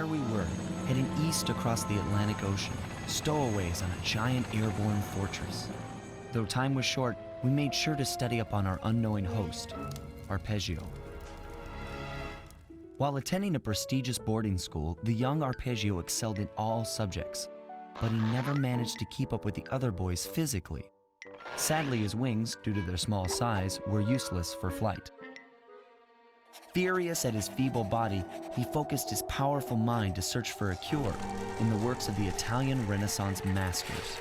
there we were, heading east across the Atlantic Ocean, stowaways on a giant airborne fortress. Though time was short, we made sure to study up on our unknowing host, Arpeggio. While attending a prestigious boarding school, the young Arpeggio excelled in all subjects, but he never managed to keep up with the other boys physically. Sadly, his wings, due to their small size, were useless for flight. Furious at his feeble body, he focused his powerful mind to search for a cure in the works of the Italian Renaissance masters.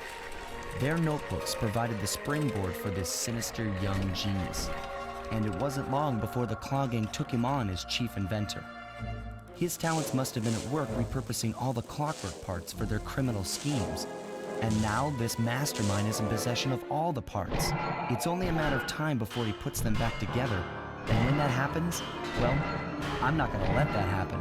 Their notebooks provided the springboard for this sinister young genius, and it wasn't long before the Claw Gang took him on as chief inventor. His talents must have been at work repurposing all the clockwork parts for their criminal schemes. And now this mastermind is in possession of all the parts. It's only a matter of time before he puts them back together. And when that happens, well, I'm not gonna let that happen.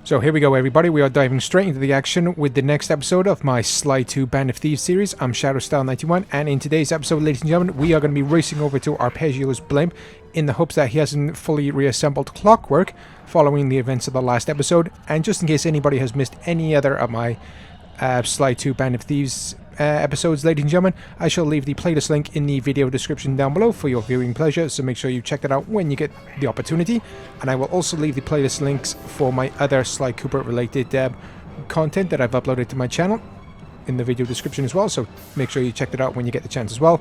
So here we go, everybody. We are diving straight into the action with the next episode of my Sly 2 Band of Thieves series. I'm ShadowStyle91, and in today's episode, ladies and gentlemen, we are going to be racing over to Arpeggio's blimp in the hopes that he hasn't fully reassembled Clockwork following the events of the last episode. And just in case anybody has missed any other of my Sly 2 Band of Thieves episodes, ladies and gentlemen, I shall leave the playlist link in the video description down below for your viewing pleasure, so make sure you check that out when you get the opportunity. And I will also leave the playlist links for my other Sly Cooper related content that I've uploaded to my channel in the video description as well, so make sure you check that out when you get the chance as well.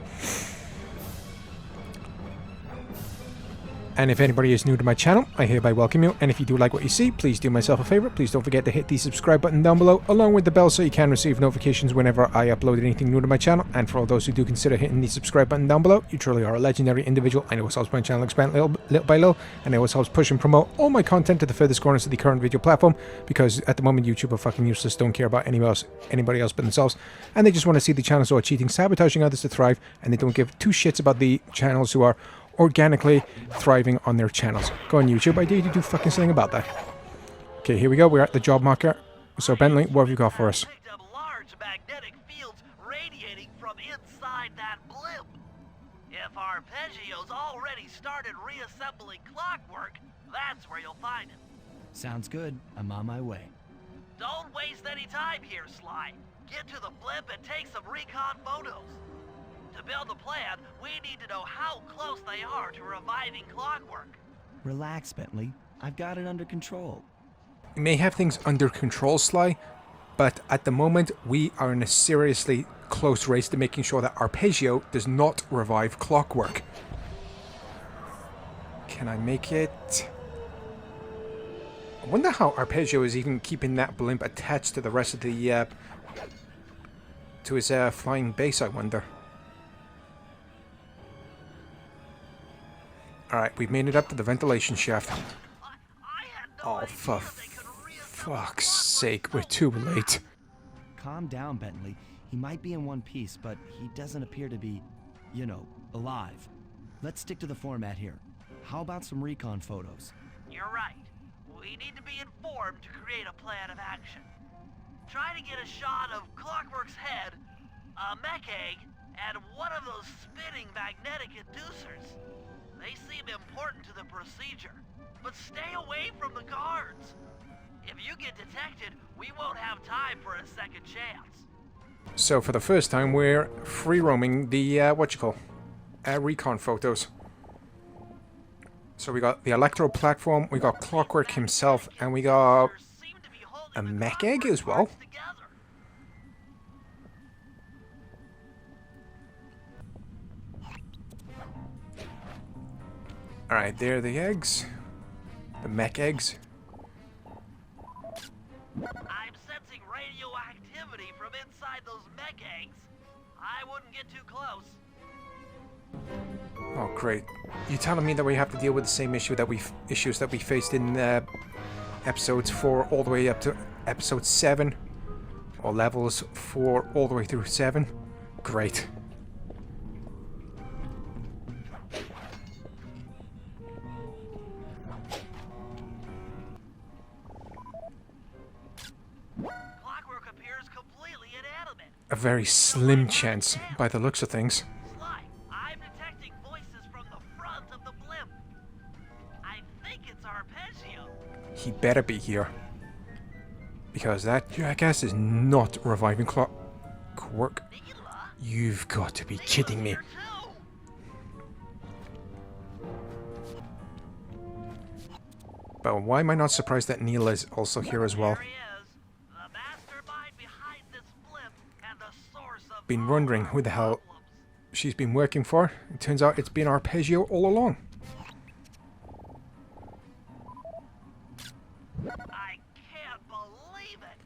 And if anybody is new to my channel, I hereby welcome you. And if you do like what you see, please do myself a favor. Please don't forget to hit the subscribe button down below, along with the bell, so you can receive notifications whenever I upload anything new to my channel. And for all those who do consider hitting the subscribe button down below, you truly are a legendary individual. I know it helps my channel expand little by little, and it also helps push and promote all my content to the furthest corners of the current video platform, because at the moment YouTube are fucking useless, don't care about anybody else but themselves, and they just want to see the channels who are cheating, sabotaging others to thrive, and they don't give two shits about the channels who are organically thriving on their channels. Go on YouTube, I dare you to do fucking something about that. Okay, here we go, we're at the job marker. So Bentley, what have you got for us? Picked up large magnetic fields radiating from inside that blimp. If Arpeggio's already started reassembling Clockwork, that's where you'll find him. Sounds good. I'm on my way. Don't waste any time here, Sly. Get to the blimp and take some recon photos. To build the plan, we need to know how close they are to reviving Clockwork. Relax, Bentley. I've got it under control. We may have things under control, Sly, but at the moment we are in a seriously close race to making sure that Arpeggio does not revive Clockwork. Can I make it? I wonder how Arpeggio is even keeping that blimp attached to the rest of the to his flying base, I wonder. Alright, we've made it up to the ventilation shaft. Oh, for fuck's sake, we're too late. Calm down, Bentley. He might be in one piece, but he doesn't appear to be, you know, alive. Let's stick to the format here. How about some recon photos? You're right. We need to be informed to create a plan of action. Try to get a shot of Clockwork's head, a mech egg, and one of those spinning magnetic inducers. They seem important to the procedure, but stay away from the guards. If you get detected, we won't have time for a second chance. So for the first time, we're free roaming the, recon photos. So we got the Electro platform, we got Clockwork himself, and we got a mech egg as well. Alright, there are the eggs. The mech eggs. I'm sensing radioactivity from inside those mech eggs. I wouldn't get too close. Oh, great. You telling me that we have to deal with the same issues that we faced in episodes 4 all the way up to episode 7? Or levels 4 all the way through 7? Great. very slim chance by the looks of things. Sly, I'm detecting voices from the front of the blimp. I think it's Arpeggio. He better be here. Because that jackass is not reviving Clockwork. Neela? You've got to be kidding me. Here too. But why am I not surprised that Neil is also here as well? There he is, the mastermind behind this blimp and the source of Been all wondering our who the hell problems. she's been working for. It turns out it's been Arpeggio all along. I can't believe it.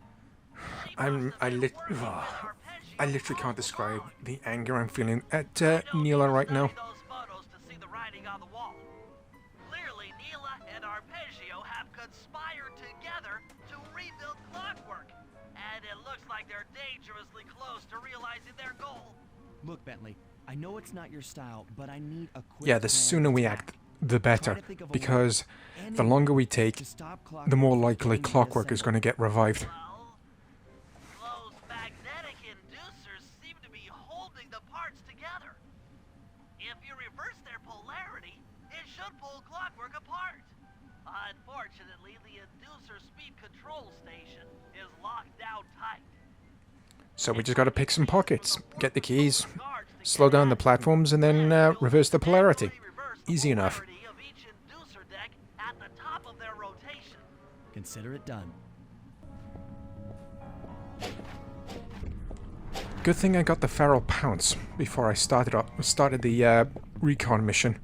She I must have been working with Arpeggio I literally can't all describe along. the anger I'm feeling at I don't Neela need to right now. study those photos to see the writing on the wall. Clearly, Neela and Arpeggio have conspired together to rebuild Clockwork, and it looks like they're dangerously close to realizing their goal. Look, Bentley, I know it's not your style, but I need a quick Yeah, the plan sooner we attack. act, the better. Try to think of a way, Because the any longer way we take, to stop the more Clockwork likely from being Clockwork is going to get revived. Well, those magnetic inducers seem to be holding the parts together. If you reverse their polarity, it should pull Clockwork apart. Unfortunately, the inducer speed control station is locked down tight. So we just got to pick some pockets, get the keys, slow down the platforms, and then reverse the polarity. Easy enough. Of each inducer deck at the top of their rotation. Consider it done. Good thing I got the feral pounce before I started the recon mission.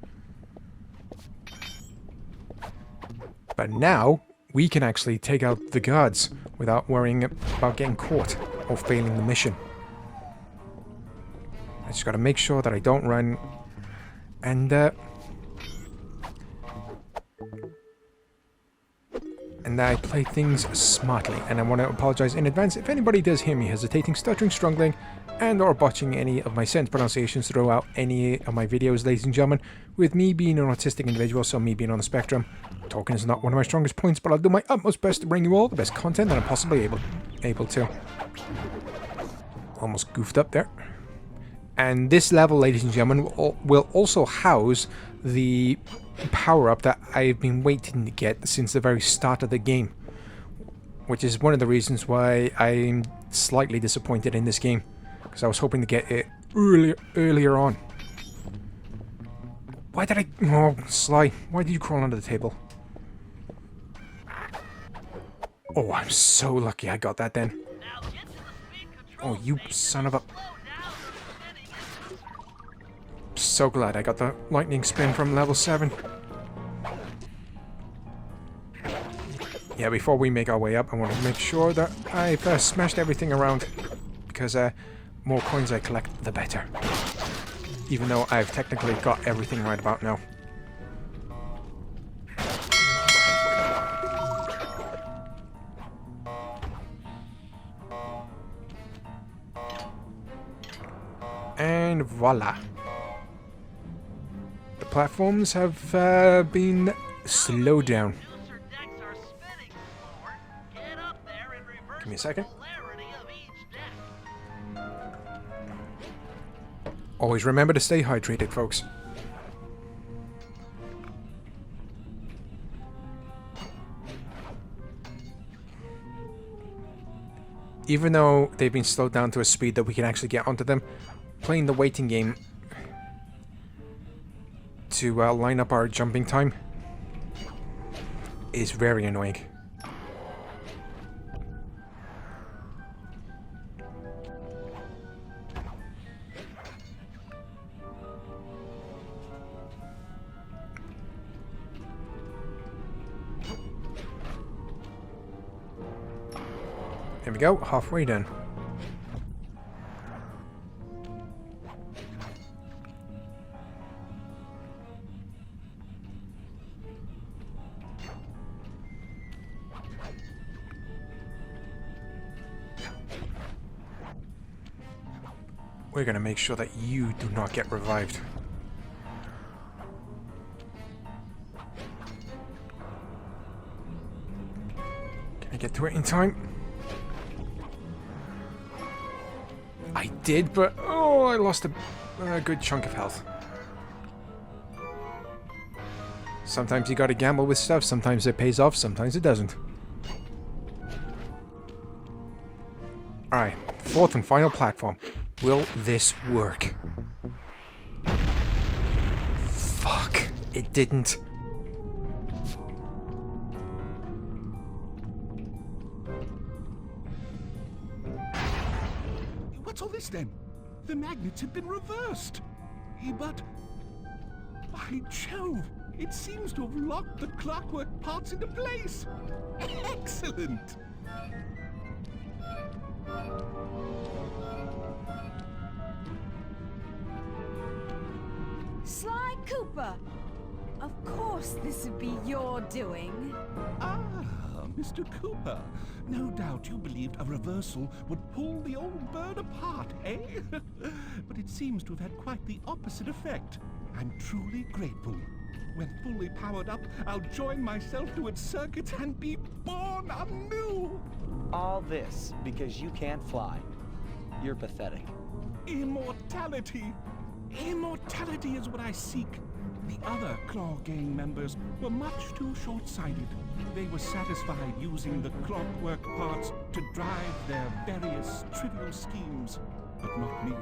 But now we can actually take out the guards without worrying about getting caught or failing the mission. I just gotta make sure that I don't run and that I play things smartly. And I want to apologize in advance if anybody does hear me hesitating, stuttering, struggling, and or botching any of my sentence pronunciations throughout any of my videos, ladies and gentlemen. With me being an autistic individual, so me being on the spectrum, talking is not one of my strongest points, but I'll do my utmost best to bring you all the best content that I'm possibly able to. Almost goofed up there. And this level, ladies and gentlemen, will also house the power-up that I've been waiting to get since the very start of the game. Which is one of the reasons why I'm slightly disappointed in this game. Because I was hoping to get it earlier on. Why did I... Oh, Sly, why did you crawl under the table? Oh, I'm so lucky I got that then. Now get to the speed control Oh, you station son of a... and slow down the spinning inducer. So glad I got the lightning spin from level 7. Yeah, before we make our way up, I want to make sure that I've smashed everything around. Because more coins I collect, the better. Even though I've technically got everything right about now. And voila. The platforms have been slowed down. Inducer decks are spinning slower. Get up there and reverse Give me a the second. polarity of each deck. Always remember to stay hydrated, folks. Even though they've been slowed down to a speed that we can actually get onto them, playing the waiting game to line up our jumping time is very annoying. There we go, halfway done. We're gonna make sure that you do not get revived. Can I get to it in time? I did, but oh, I lost a good chunk of health. Sometimes you gotta gamble with stuff, sometimes it pays off, sometimes it doesn't. Alright, fourth and final platform. Will this work? Fuck, it didn't. What's all this then? The magnets have been reversed. But... by Jove! It seems to have locked the clockwork parts into place! Excellent! Sly Cooper! Of course this would be your doing. Ah, Mr. Cooper. No doubt you believed a reversal would pull the old bird apart, eh? But it seems to have had quite the opposite effect. I'm truly grateful. When fully powered up, I'll join myself to its circuits and be born anew! All this because you can't fly. You're pathetic. Immortality! Immortality is what I seek. The other Claw Gang members were much too short-sighted. They were satisfied using the clockwork parts to drive their various trivial schemes. But not me.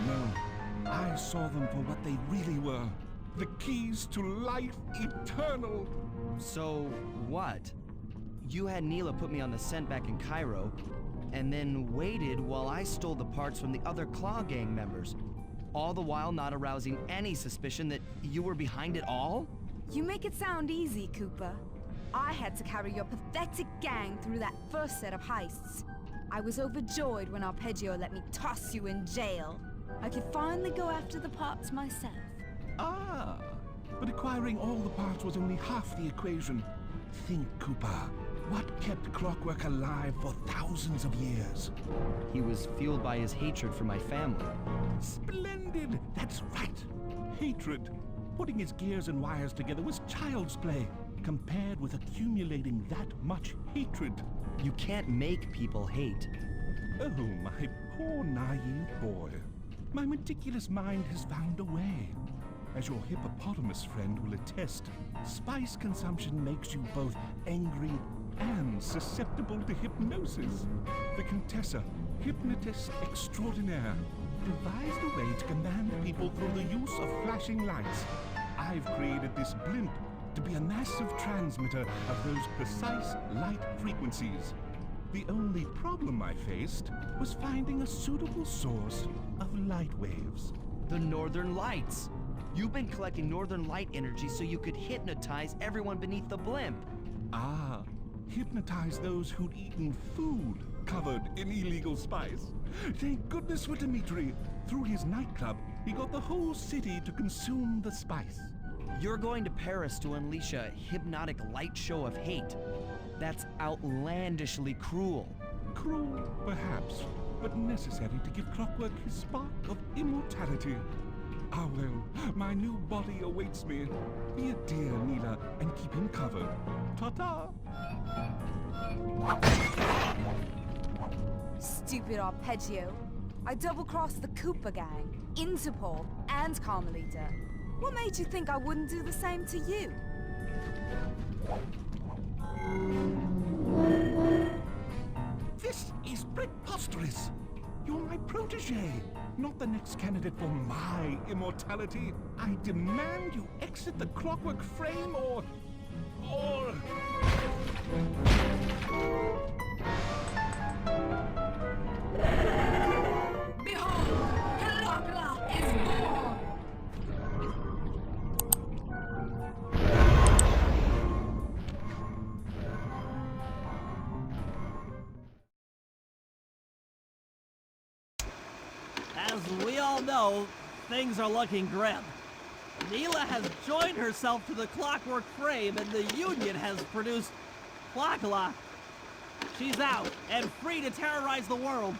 No, I saw them for what they really were. The keys to life eternal. So, what? You had Neela put me on the scent back in Cairo, and then waited while I stole the parts from the other Claw Gang members, all the while not arousing any suspicion that you were behind it all? You make it sound easy, Cooper. I had to carry your pathetic gang through that first set of heists. I was overjoyed when Arpeggio let me toss you in jail. I could finally go after the parts myself. Ah, but acquiring all the parts was only half the equation. Think, Cooper. What kept Clockwork alive for thousands of years? He was fueled by his hatred for my family. Splendid! That's right. Hatred. Putting his gears and wires together was child's play, compared with accumulating that much hatred. You can't make people hate. Oh, my poor naive boy. My meticulous mind has found a way. As your hippopotamus friend will attest, spice consumption makes you both angry and susceptible to hypnosis. The Contessa, hypnotist extraordinaire, devised a way to command people through the use of flashing lights. I've created this blimp to be a massive transmitter of those precise light frequencies. The only problem I faced was finding a suitable source of light waves. The Northern Lights. You've been collecting Northern Light energy so you could hypnotize everyone beneath the blimp. Ah, hypnotize those who'd eaten food covered in illegal spice. Thank goodness for Dimitri. Through his nightclub, he got the whole city to consume the spice. You're going to Paris to unleash a hypnotic light show of hate. That's outlandishly cruel. Cruel, perhaps, but necessary to give Clockwork his spark of immortality. Ah well, my new body awaits me. Be a dear, Neela, and keep him covered. Ta-ta! Stupid Arpeggio. I double-crossed the Cooper gang, Interpol, and Carmelita. What made you think I wouldn't do the same to you? This is preposterous! You're my protege, not the next candidate for my immortality. I demand you exit the Clockwork frame or... Behold, Helagla is born! As we all know, things are looking grim. Neela has joined herself to the Clockwork frame and the Union has produced Clockla. She's out and free to terrorize the world.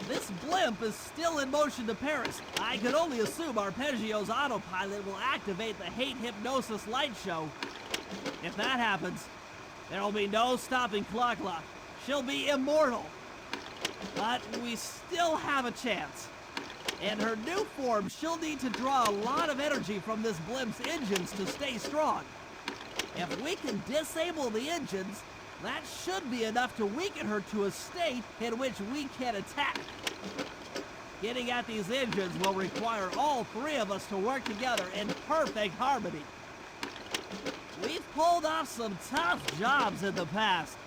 This blimp is still in motion to Paris. I could only assume Arpeggio's autopilot will activate the hate hypnosis light show. If that happens, there'll be no stopping Clockla. She'll be immortal. But we still have a chance. In her new form, she'll need to draw a lot of energy from this blimp's engines to stay strong. If we can disable the engines, that should be enough to weaken her to a state in which we can attack. Getting at these engines will require all three of us to work together in perfect harmony. We've pulled off some tough jobs in the past,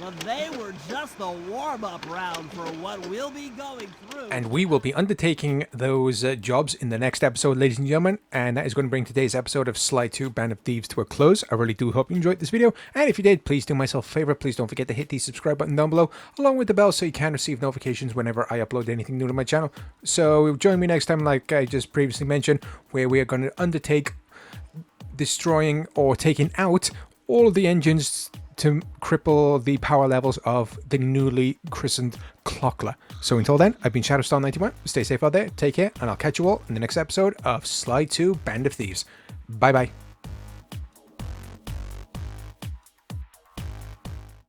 but they were just the warm-up round for what we'll be going through. And we will be undertaking those jobs in the next episode, ladies and gentlemen. And that is going to bring today's episode of Sly 2 Band of Thieves to a close. I really do hope you enjoyed this video. And if you did, please do myself a favor. Please don't forget to hit the subscribe button down below, along with the bell so you can receive notifications whenever I upload anything new to my channel. So join me next time, like I just previously mentioned, where we are going to undertake destroying or taking out all of the engines to cripple the power levels of the newly christened Clockler. So until then, I've been Shadowstar91. Stay safe out there, take care, and I'll catch you all in the next episode of Sly 2 Band of Thieves. Bye bye.